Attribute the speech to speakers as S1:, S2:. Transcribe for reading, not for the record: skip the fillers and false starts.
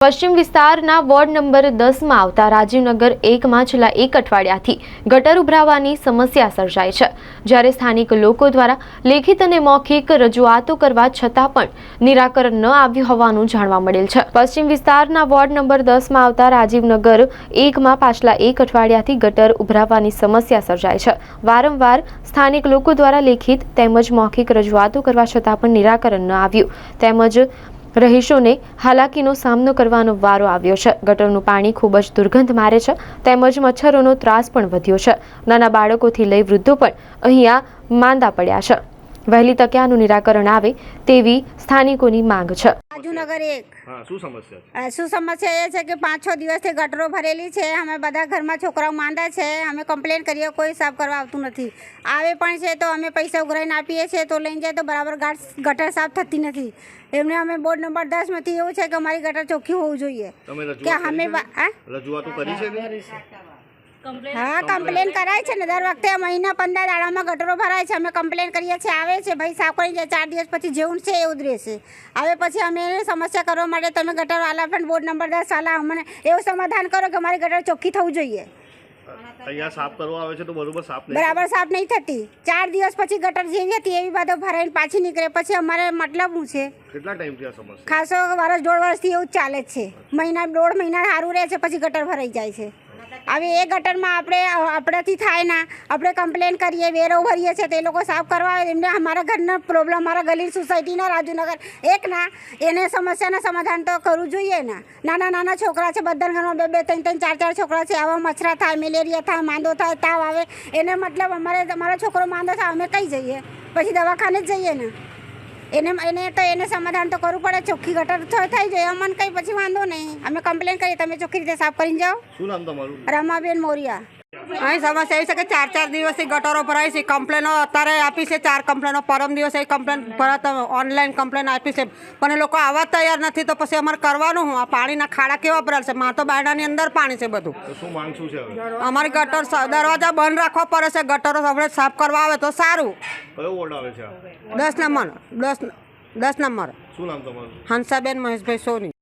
S1: પશ્ચિમ વિસ્તારના ward number 10માં આવતા રાજીવનગર 1માં છેલ્લા એક અઠવાડિયાથી ગટર ઉભરાવાની સમસ્યા સર્જાઈ છે, જ્યારે સ્થાનિક લોકો દ્વારા લેખિત અને મૌખિક રજૂઆતો કરવા છતાં પણ નિરાકરણ ન આવ્યું હોવાનું જાણવા મળેલ છે। પશ્ચિમ વિસ્તારના વોર્ડ નંબર 10માં આવતા રાજીવનગર 1માં પાછલા એક અઠવાડિયાથી ગટર ઉભરાવાની સમસ્યા સર્જાઈ છે। વારંવાર સ્થાનિક લોકો દ્વારા લેખિત તેમજ મૌખિક રજૂઆતો કરવા છતાં પણ નિરાકરણ ન આવ્યું, તેમજ રહીશોને હાલાકીનો સામનો કરવાનો વારો આવ્યો છે। ગટરનું પાણી ખૂબ જ દુર્ગંધ મારે છે, તેમજ મચ્છરોનો ત્રાસ પણ વધ્યો છે। નાના બાળકોથી લઈ વૃદ્ધો પણ અહીંયા માંદા પડ્યા છે। વહેલી તકે આનું નિરાકરણ આવે તેવી સ્થાનિકોની માંગ છે।
S2: राजूनगर 1 શું સમસ્યા એ છે કે 5-6 દિવસથી ગટરો ભરેલી છે। અમે બધા ઘરમાં છોકરાઓ માંદા છે। અમે કમ્પ્લેન કરીએ, કોઈ સાફ કરવા આવતું નથી। આવે પણ છે તો અમે પૈસા ઉઘરાઈને આપીએ છીએ તો લઈને જાય તો બરાબર ગટર સાફ થતી નથી। એમને અમે બોર્ડ નંબર 10 માંથી એવું છે કે અમારી ગટર ચોખ્ખી હોવું જોઈએ કે અમે
S3: રજૂઆતો કરી છે।
S2: हाँ कम्प्लेन कराए छे ने दर वखते महीना 15 दाड़ा में गटरो भराय छे। अमे कम्प्लेन करीए छे, आवे छे भाई साफ करी जाए, 4 દિવસ પછી જેવું છે એવું જ રહેશે। હવે પછી અમે સમસ્યા કરવા માટે તમે ગટર વાલા પણ બોર્ડ નંબર 10 વાલા અમને એવું સમાધાન કરો કે અમારી ગટર ચોખ્ખી થવું જોઈએ।
S3: અહીંયા સાફ કરવા આવે છે તો બરાબર
S2: સાફ નહીં થતી। 4 દિવસ પછી ગટર જેવી હતી એવી બધો ભરાઈને પાછી નીકળે, પછી અમારે મતલબ શું છે?
S3: કેટલા ટાઈમથી આ સમસ્યા?
S2: ખાસો વર્ષ 1.5 વર્ષથી એવું જ ચાલે જ છે। મહિના 1.5 મહિના સારું રહે છે, પછી ગટર ભરાઈ જાય છે। હવે એ ગટરમાં આપણાથી થાય ના, આપણે કમ્પ્લેન કરીએ, વેરો ભરીએ છીએ, તે લોકો સાફ કરવા આવે એમને અમારા ઘરના પ્રોબ્લેમ, અમારા ગલી સોસાયટીના રાજુનગર 1ના એને સમસ્યાના સમાધાન તો કરવું જોઈએ ને। નાના નાના છોકરા છે, બધા ઘરમાં 2-2, 3-3, 4-4 છોકરા છે। આવા મચ્છરા થાય, મેલેરિયા થાય, માંદો થાય, તાવ આવે, એને મતલબ અમારો છોકરો માંદો થાય અમે કઈ જઈએ? પછી દવાખાને જ જઈએ ને। એને સમાધાન તો કરવું પડે। ચોખ્ખી ગટર થઈ જાય અમને કંઈ પછી વાંધો નહીં, અમે કમ્પ્લેન કરીએ, તમે ચોખ્ખી રીતે સાફ કરીને જાઓ।
S3: શું નામ તમારું?
S2: રમાબેન મોરિયા।
S4: અહીં સમસ્યા એવી છે કે 4-4 દિવસથી ગટરો ભરાય છે। કમ્પ્લેનો અત્યારે આપી છે, 4 કમ્પ્લેનો પરમ દિવસે કમ્પ્લેન પરત ઓનલાઈન કમ્પ્લેન આપી છે, પણ એ લોકો આવવા તૈયાર નથી। તો પછી અમારે કરવાનું હું? આ પાણીના ખાડા કેવા ભરાય છે? મારે તો બાયડાની અંદર પાણી છે બધું।
S3: શું માંગ શું છે હવે?
S4: અમારી ગટર દરવાજા બંધ રાખવા પડે છે। ગટરો આપણે સાફ કરવા આવે તો સારું।
S3: કયો વોર્ડ આવે છે?
S4: 10 નંબર। 10 નંબર।
S3: શું નામ તમારું?
S4: હંસાબેન મહેશભાઈ સોની।